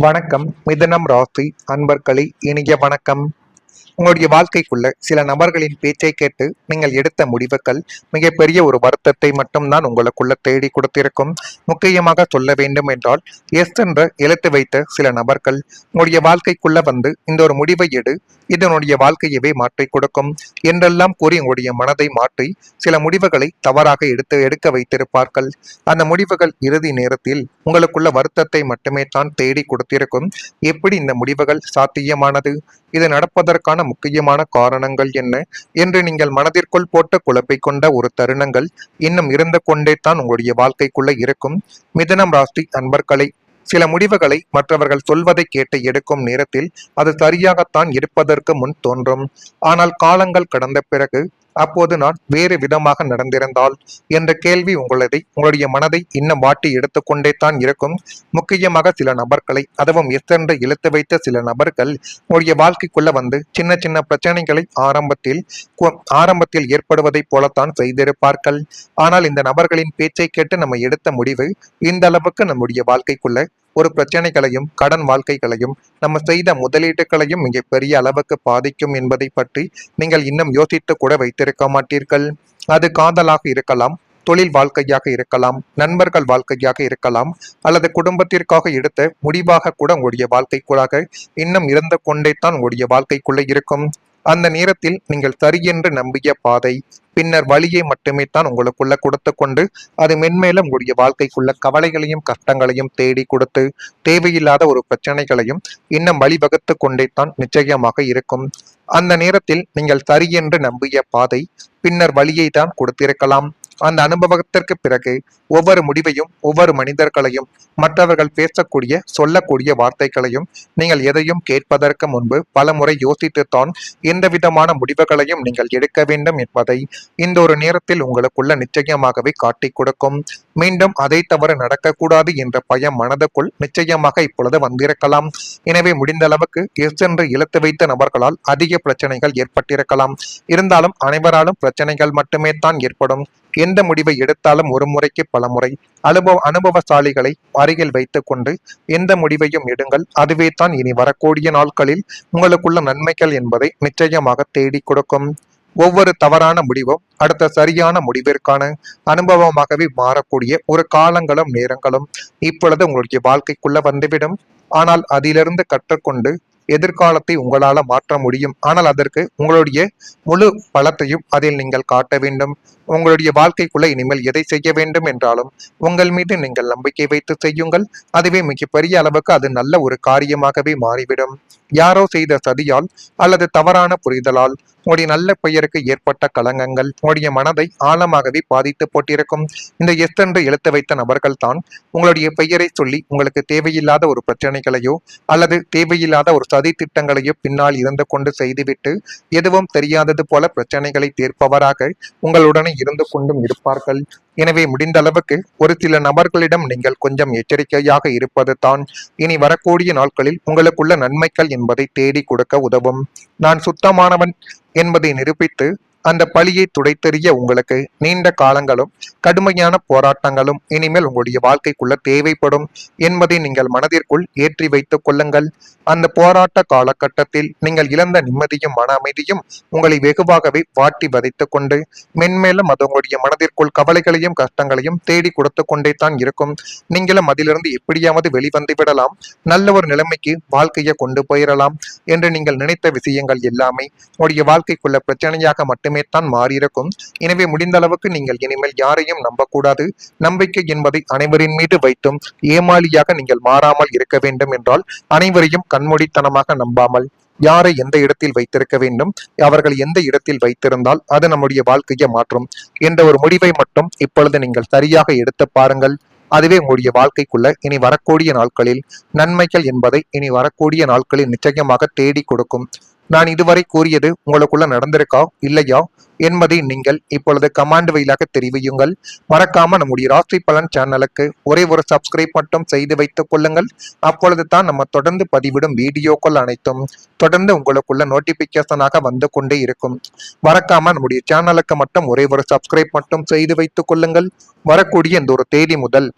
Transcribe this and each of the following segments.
வணக்கம். மிதுனம் ராசி அன்பர்களே, இனிய வணக்கம். உங்களுடைய வாழ்க்கைக்குள்ள சில நபர்களின் பேச்சை கேட்டு நீங்கள் எடுத்த முடிவுகள் மிகப்பெரிய ஒரு வருத்தத்தை மட்டும்தான் உங்களுக்குள்ள தேடி கொடுத்திருக்கும். முக்கியமாக சொல்ல வேண்டும் என்றால், எஸ் என்ற எழுத்து வைத்த சில நபர்கள் உங்களுடைய வாழ்க்கைக்குள்ள வந்து இந்த ஒரு முடிவை எடு, இதனுடைய வாழ்க்கையவே மாற்றி கொடுக்கும் என்றெல்லாம் கூறி உங்களுடைய மனதை மாற்றி சில முடிவுகளை தவறாக எடுக்க வைத்திருப்பார்கள். அந்த முடிவுகள் இறுதி நேரத்தில் உங்களுக்குள்ள வருத்தத்தை மட்டுமே தான் தேடி கொடுத்திருக்கும். எப்படி இந்த முடிவுகள் சாத்தியமானது, இது நடப்பதற்கான முக்கியமான காரணங்கள் என்ன என்று நீங்கள் மனதிற்குள் போட்டு குழப்பிக் கொண்ட ஒரு தருணங்கள் இன்னும் இருந்து கொண்டே தான் உங்களுடைய வாழ்க்கைக்குள்ள இருக்கும். மிதுனம் ராசி அன்பர்களை, சில முடிவுகளை மற்றவர்கள் சொல்வதை கேட்டு எடுக்கும் நேரத்தில் அது சரியாகத்தான் இருப்பதற்கு முன் தோன்றும். ஆனால் காலங்கள் கடந்த பிறகு அப்போது நான் வேறு விதமாக நடந்திருந்தால் என்ற கேள்வி உங்களுடைய மனதை இன்னும் வாட்டி எடுத்துக்கொண்டே தான் இருக்கும். முக்கியமாக சில நபர்களை, அதுவும் எஸ் என்று இழுத்து வைத்த சில நபர்கள் உங்களுடைய வாழ்க்கைக்குள்ள வந்து சின்ன சின்ன பிரச்சனைகளை ஆரம்பத்தில் ஏற்படுவதைப் போலத்தான் செய்திருப்பார்கள். ஆனால் இந்த நபர்களின் பேச்சை கேட்டு நம்ம எடுத்த முடிவு இந்த அளவுக்கு நம்முடைய வாழ்க்கைக்குள்ள ஒரு பிரச்சனைகளையும் கடன் வாழ்க்கைகளையும் நம்ம செய்த முதலீட்டுகளையும் மிக பெரிய அளவுக்கு பாதிக்கும் என்பதை பற்றி நீங்கள் இன்னும் யோசித்து கூட வைத்திருக்க மாட்டீர்கள். அது காதலாக இருக்கலாம், தொழில் வாழ்க்கையாக இருக்கலாம், நண்பர்கள் வாழ்க்கையாக இருக்கலாம், அல்லது குடும்பத்திற்காக எடுத்த முடிவாக கூட உங்களுடைய வாழ்க்கைக்குள்ளாக இன்னும் இருந்து கொண்டே தான் உங்களுடைய வாழ்க்கைக்குள்ளே இருக்கும். அந்த நேரத்தில் நீங்கள் சரியென்று நம்பிய பாதை பின்னர் வழியை மட்டுமே தான் உங்களுக்குள்ள கொடுத்து கொண்டு அது மென்மேலும் உங்களுடைய வாழ்க்கைக்குள்ள கவலைகளையும் கஷ்டங்களையும் தேடி கொடுத்து தேவையில்லாத ஒரு பிரச்சனைகளையும் இன்னும் வழிவகுத்து கொண்டே தான் நிச்சயமாக இருக்கும். அந்த நேரத்தில் நீங்கள் சரியென்று நம்பிய பாதை பின்னர் வழியை தான் கொடுத்திருக்கலாம். அந்த அனுபவத்திற்கு பிறகு ஒவ்வொரு முடிவையும், ஒவ்வொரு மனிதர்களையும், மற்றவர்கள் பேசக்கூடிய சொல்லக்கூடிய வார்த்தைகளையும் நீங்கள் எதையும் கேட்பதற்கு முன்பு பல முறை யோசித்துத்தான் எந்த விதமான முடிவுகளையும் நீங்கள் எடுக்க வேண்டும் என்பதை இந்த ஒரு நேரத்தில் உங்களுக்குள்ள நிச்சயமாகவே காட்டி கொடுக்கும். மீண்டும் அதை தவறு நடக்கக்கூடாது என்ற பயம் மனதுக்குள் நிச்சயமாக இப்பொழுது வந்திருக்கலாம். எனவே முடிந்த அளவுக்கு எஸ் என்று இழுத்து வைத்த நபர்களால் அதிக பிரச்சனைகள் ஏற்பட்டிருக்கலாம். இருந்தாலும் அனைவராலும் பிரச்சனைகள் மட்டுமே தான் ஏற்படும். எந்த முடிவை எடுத்தாலும் ஒரு முறைக்கு பல முறை அனுபவசாலிகளை அருகில் வைத்துக் கொண்டு எந்த முடிவையும் எடுங்கள். அதுவே தான் இனி வரக்கூடிய நாட்களில் உங்களுக்குள்ள நன்மைகள் என்பதை நிச்சயமாக தேடி கொடுக்கும். ஒவ்வொரு தவறான முடிவும் அடுத்த சரியான முடிவிற்கான அனுபவமாகவே மாறக்கூடிய ஒரு காலங்களும் நேரங்களும் இப்பொழுது உங்களுடைய வாழ்க்கைக்குள்ள வந்துவிடும். ஆனால் அதிலிருந்து கற்றுக்கொண்டு எதிர்காலத்தை உங்களால மாற்ற முடியும். ஆனால் அதற்கு உங்களுடைய முழு பலத்தையும் அதில் நீங்கள் காட்ட வேண்டும். உங்களுடைய வாழ்க்கைக்குள்ள இனிமேல் எதை செய்ய வேண்டும் என்றாலும் உங்கள் மீது நீங்கள் நம்பிக்கை வைத்து செய்யுங்கள். அதுவே மிகப்பெரிய அளவுக்கு அது நல்ல ஒரு காரியமாகவே மாறிவிடும். யாரோ செய்த சதியால் அல்லது தவறான புரிதலால் உங்களுடைய நல்ல பெயருக்கு ஏற்பட்ட களங்கங்கள் உங்களுடைய மனதை ஆழமாகவே பாதித்து போட்டிருக்கும். இந்த எஸ் என்று எழுத்து வைத்த நபர்கள் தான் உங்களுடைய பெயரை சொல்லி உங்களுக்கு தேவையில்லாத ஒரு பிரச்சனைகளையோ அல்லது தேவையில்லாத ஒரு சதி திட்டங்களையோ பின்னால் இருந்து கொண்டு செய்துவிட்டு எதுவும் தெரியாதது போல பிரச்சனைகளை தீர்ப்பவராக உங்களுடனே இருந்து கொண்டும் இருப்பார்கள். எனவே முடிந்த அளவுக்கு ஒரு சில நபர்களிடம் நீங்கள் கொஞ்சம் எச்சரிக்கையாக இருப்பது தான் இனி வரக்கூடிய நாட்களில் உங்களுக்குள்ள நன்மைகள் என்பதை தேடி கொடுக்க உதவும். நான் சுத்தமானவன் என்பதை நிரூபித்து அந்த பழியை துடைத்தெறிய உங்களுக்கு நீண்ட காலங்களும் கடுமையான போராட்டங்களும் இனிமேல் உங்களுடைய வாழ்க்கைக்குள்ள தேவைப்படும் என்பதை நீங்கள் மனதிற்குள் ஏற்றி வைத்துக் கொள்ளுங்கள். அந்த போராட்ட காலகட்டத்தில் நீங்கள் இழந்த நிம்மதியும் மன அமைதியும் உங்களை வெகுவாகவே வாட்டி வதைத்துக் கொண்டு மென்மேலும் அது உங்களுடைய மனதிற்குள் கவலைகளையும் கஷ்டங்களையும் தேடி கொடுத்து கொண்டே தான் இருக்கும். நீங்களும் அதிலிருந்து எப்படியாவது வெளிவந்து விடலாம், நல்ல ஒரு நிலைமைக்கு வாழ்க்கையை கொண்டு போயிடலாம் என்று நீங்கள் நினைத்த விஷயங்கள் எல்லாமே உங்களுடைய வாழ்க்கைக்குள்ள பிரச்சனையாக மட்டுமே தான் மாறியிருக்கும். எனவே முடிந்த அளவுக்கு நீங்கள் இனிமேல் யாரையும் நம்பக்கூடாது. நம்பிக்கை என்பதை அனைவரின் மீது வைத்தும் ஏமாளியாக நீங்கள் மாறாமல் இருக்க வேண்டும் என்றால் அனைவரையும் கண்மூடித்தனமாக நம்பாமல் யாரை எந்த இடத்தில் வைத்திருக்க வேண்டும், அவர்கள் எந்த இடத்தில் வைத்திருந்தால் அது நம்முடைய வாழ்க்கையை மாற்றும் என்ற ஒரு முடிவை மட்டும் இப்பொழுது நீங்கள் சரியாக எடுத்து பாருங்கள். அதுவே உங்களுடைய வாழ்க்கைக்குள்ள இனி வரக்கூடிய நாட்களில் நன்மைகள் என்பதை இனி வரக்கூடிய நாட்களில் நிச்சயமாக தேடி கொடுக்கும். நான் இதுவரை கூறியது உங்களுக்குள்ள நடந்திருக்கா இல்லையா என்பதை நீங்கள் இப்பொழுது கமாண்ட் வழியாக தெரிவியுங்கள். மறக்காம நம்முடைய ராசி பலன் சேனலுக்கு ஒரே ஒரு சப்ஸ்கிரைப் மட்டும் செய்து வைத்துக் கொள்ளுங்கள். அப்பொழுது தான் நம்ம தொடர்ந்து பதிவிடும் வீடியோக்கள் அனைத்தும் தொடர்ந்து உங்களுக்குள்ள நோட்டிபிகேஷனாக வந்து கொண்டே இருக்கும். மறக்காம நம்முடைய சேனலுக்கு மட்டும் ஒரே ஒரு சப்ஸ்கிரைப் மட்டும் செய்து வைத்துக் கொள்ளுங்கள். வரக்கூடிய இந்த ஒரு தேதி முதல்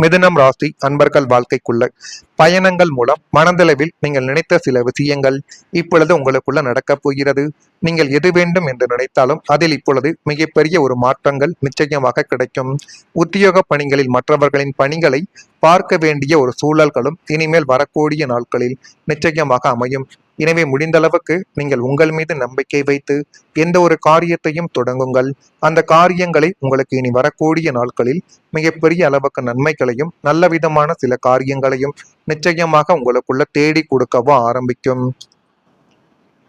மிதுனம் ராசி அன்பர்கள் வாழ்க்கைக்குள்ள பயணங்கள் மூலம் மனதளவில் நீங்கள் நினைத்த சில விஷயங்கள் இப்பொழுது உங்களுக்குள்ள நடக்கப் போகிறது. நீங்கள் எது வேண்டும் என்று நினைத்தாலும் அதில் இப்பொழுது மிகப்பெரிய ஒரு மாற்றங்கள் நிச்சயமாக கிடைக்கும். உத்தியோக பணிகளில் மற்றவர்களின் பணிகளை பார்க்க வேண்டிய ஒரு சூழல்களும் இனிமேல் வரக்கூடிய நாட்களில் நிச்சயமாக அமையும். எனவே முடிந்த அளவுக்கு நீங்கள் உங்கள் மீது நம்பிக்கை வைத்து எந்த ஒரு காரியத்தையும் தொடங்குங்கள். அந்த காரியங்களை உங்களுக்கு இனி வரக்கூடிய நாட்களில் மிகப்பெரிய அளவுக்கு நன்மைகளையும் நல்ல விதமான சில காரியங்களையும் நிச்சயமாக உங்களுக்குள்ள தேடி கொடுக்கவும் ஆரம்பிக்கும்.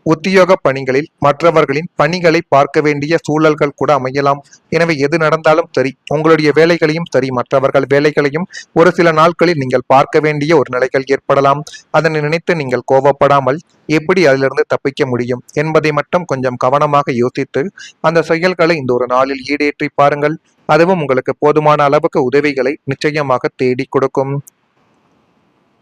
உத்தியோக பணிகளில் மற்றவர்களின் பணிகளை பார்க்க வேண்டிய சூழல்கள் கூட அமையலாம். எனவே எது நடந்தாலும் சரி, உங்களுடைய வேலைகளையும் சரி மற்றவர்கள் வேலைகளையும் ஒரு சில நாட்களில் நீங்கள் பார்க்க வேண்டிய ஒரு நிலைகள் ஏற்படலாம். அதனை நினைத்து நீங்கள் கோபப்படாமல் எப்படி அதிலிருந்து தப்பிக்க முடியும் என்பதை மட்டும் கொஞ்சம் கவனமாக யோசித்து அந்த செயல்களை இந்த ஒரு நாளில் ஈடேற்றி பாருங்கள். அதுவும் உங்களுக்கு போதுமான அளவுக்கு உதவிகளை நிச்சயமாக தேடி கொடுக்கும்.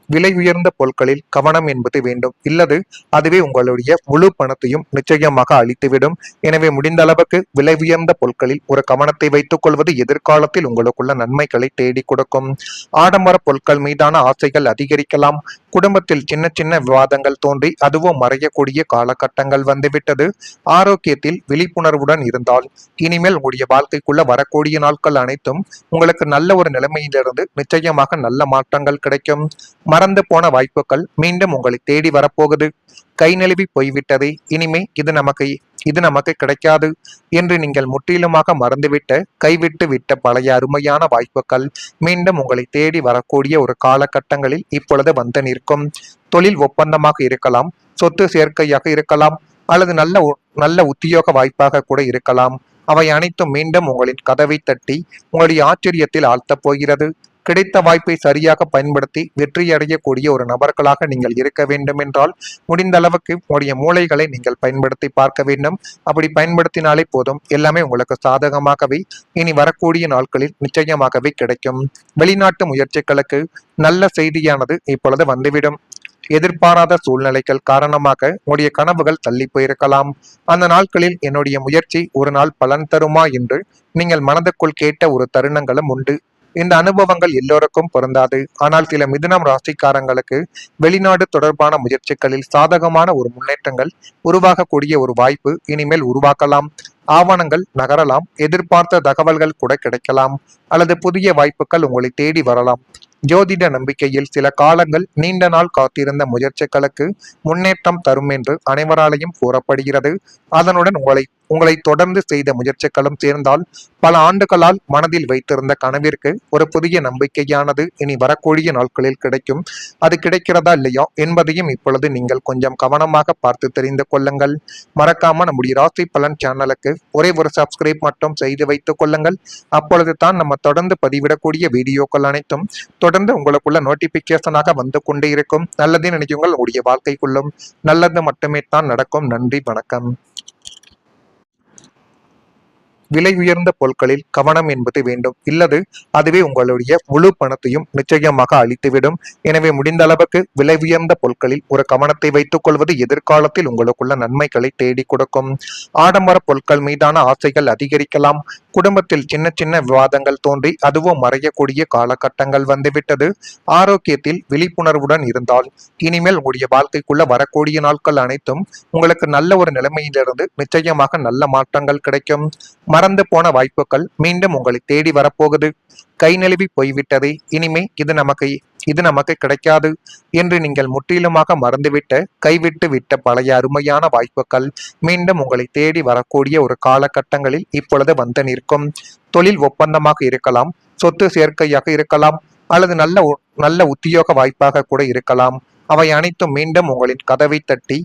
விலை உயர்ந்த பொருட்களில் கவனம் என்பது வேண்டும். இல்லது அதுவே உங்களுடைய முழு பணத்தையும் நிச்சயமாக அழித்துவிடும். எனவே முடிந்த அளவுக்கு விலை உயர்ந்த பொருட்களில் ஒரு கவனத்தை வைத்துக் கொள்வது எதிர்காலத்தில் உங்களுக்குள்ள நன்மைகளை தேடி கொடுக்கும். ஆடம்பர பொருட்கள் மீதான ஆசைகள் அதிகரிக்கலாம். குடும்பத்தில் சின்ன சின்ன விவாதங்கள் தோன்றி அதுவும் மறையக்கூடிய காலகட்டங்கள் வந்துவிட்டது. ஆரோக்கியத்தில் விழிப்புணர்வுடன் இருந்தால் இனிமேல் உங்களுடைய வாழ்க்கைக்குள்ள வரக்கூடிய நாட்கள் அனைத்தும் உங்களுக்கு நல்ல ஒரு நிலைமையிலிருந்து நிச்சயமாக நல்ல மாற்றங்கள் கிடைக்கும். மறந்து போன வாய்ப்புகள் மீண்டும் உங்களை தேடி வரப்போகுது. கை நழுவி போய்விட்டதே, இனிமே இது நமக்கு கிடைக்காது என்று நீங்கள் முற்றிலுமாக மறந்துவிட்ட கைவிட்டு விட்ட பழைய அருமையான வாய்ப்புகள் மீண்டும் உங்களை தேடி வரக்கூடிய ஒரு காலகட்டங்களில் இப்பொழுது வந்து நிற்கும். தொழில் ஒப்பந்தமாக இருக்கலாம், சொத்து சேர்க்கையாக இருக்கலாம், அல்லது நல்ல உத்தியோக வாய்ப்பாக கூட இருக்கலாம். அவை அனைத்தும் மீண்டும் உங்களின் கதவை தட்டி உங்களுடைய ஆச்சரியத்தில் ஆழ்த்தப் போகிறது. கிடைத்த வாய்ப்பை சரியாக பயன்படுத்தி வெற்றியடையக்கூடிய ஒரு நபர்களாக நீங்கள் இருக்க வேண்டும் என்றால் முடிந்த அளவுக்கு உங்களுடைய மூளைகளை நீங்கள் பயன்படுத்தி பார்க்க வேண்டும். அப்படி பயன்படுத்தினாலே போதும், எல்லாமே உங்களுக்கு சாதகமாகவே இனி வரக்கூடிய நாட்களில் நிச்சயமாகவே கிடைக்கும். வெளிநாட்டு முயற்சிகளுக்கு நல்ல செய்தியானது இப்பொழுது வந்துவிடும். எதிர்பாராத சூழ்நிலைகள் காரணமாக உங்களுடைய கனவுகள் தள்ளி போயிருக்கலாம். அந்த நாட்களில் என்னுடைய முயற்சி ஒரு நாள் பலன் தருமா என்று நீங்கள் மனதுக்குள் கேட்ட ஒரு தருணங்களும் உண்டு. இந்த அனுபவங்கள் எல்லோருக்கும் பொருந்தாது. ஆனால் சில மிதுனம் ராசிக்காரங்களுக்கு வெளிநாடு தொடர்பான முயற்சிகளில் சாதகமான ஒரு முன்னேற்றங்கள் உருவாகக்கூடிய ஒரு வாய்ப்பு இனிமேல் உருவாக்கலாம். ஆவணங்கள் நகரலாம், எதிர்பார்த்த தகவல்கள் கூட கிடைக்கலாம், அல்லது புதிய வாய்ப்புகள் உங்களை தேடி வரலாம். ஜோதிட நம்பிக்கையில் சில காலங்கள் நீண்ட நாள் காத்திருந்த முயற்சிகளுக்கு முன்னேற்றம் தரும் என்று அனைவராலையும் கூறப்படுகிறது. அதனுடன் உங்களை தொடர்ந்து செய்த முயற்சிகளும் சேர்ந்தால் பல ஆண்டுகளால் மனதில் வைத்திருந்த கனவிற்கு ஒரு புதிய நம்பிக்கையானது இனி வரக்கூடிய நாட்களில் கிடைக்கும். அது கிடைக்கிறதா இல்லையா என்பதையும் இப்பொழுது நீங்கள் கொஞ்சம் கவனமாக பார்த்து தெரிந்து கொள்ளுங்கள். மறக்காம நம்முடைய ராசி பலன் சேனலுக்கு ஒரே ஒரு சப்ஸ்கிரைப் மட்டும் செய்து வைத்துக் கொள்ளுங்கள். அப்பொழுது தான் நம்ம தொடர்ந்து பதிவிடக்கூடிய வீடியோக்கள் அனைத்தும் தொடர்ந்து உங்களுக்குள்ள நோட்டிபிகேஷனாக வந்து கொண்டே இருக்கும். நல்லதே நினைக்குங்கள், உங்களுடைய வாழ்க்கைக்குள்ளும் நல்லது மட்டுமே தான் நடக்கும். நன்றி, வணக்கம். விலை உயர்ந்த பொருட்களில் கவனம் என்பது வேண்டும். இல்லது அதுவே உங்களுடைய முழு பணத்தையும் நிச்சயமாக அழித்துவிடும். எனவே முடிந்த அளவுக்கு விலை உயர்ந்த பொருட்களில் ஒரு கவனத்தை வைத்துக் கொள்வது எதிர்காலத்தில் உங்களுக்குள்ள நன்மைகளை தேடி கொடுக்கும். ஆடம்பர பொருட்கள் மீதான ஆசைகள் அதிகரிக்கலாம். குடும்பத்தில் சின்ன சின்ன விவாதங்கள் தோன்றி அதுவும் மறையக்கூடிய காலகட்டங்கள் வந்துவிட்டது. ஆரோக்கியத்தில் விழிப்புணர்வுடன் இருந்தால் இனிமேல் உங்களுடைய வாழ்க்கைக்குள்ள வரக்கூடிய நாட்கள் அனைத்தும் உங்களுக்கு நல்ல ஒரு நிலைமையிலிருந்து நிச்சயமாக நல்ல மாற்றங்கள் கிடைக்கும். மறந்து போன வாய்ப்புகள் மீண்டும் உங்களை தேடி வரப்போகுது. கை நழுவி போய்விட்டதே, இனிமே இது நமக்கு கிடைக்காது என்று நீங்கள் முற்றிலுமாக மறந்துவிட்ட கைவிட்டு விட்ட பழைய அருமையான வாய்ப்புகள் மீண்டும் உங்களை தேடி வரக்கூடிய ஒரு காலகட்டங்களில் இப்பொழுது வந்து நிற்கும். தொழில் ஒப்பந்தமாக இருக்கலாம், சொத்து சேர்க்கையாக இருக்கலாம், அல்லது நல்ல உத்தியோக வாய்ப்பாக கூட இருக்கலாம். அவை அனைத்தும் மீண்டும் உங்களின் கதவை தட்டி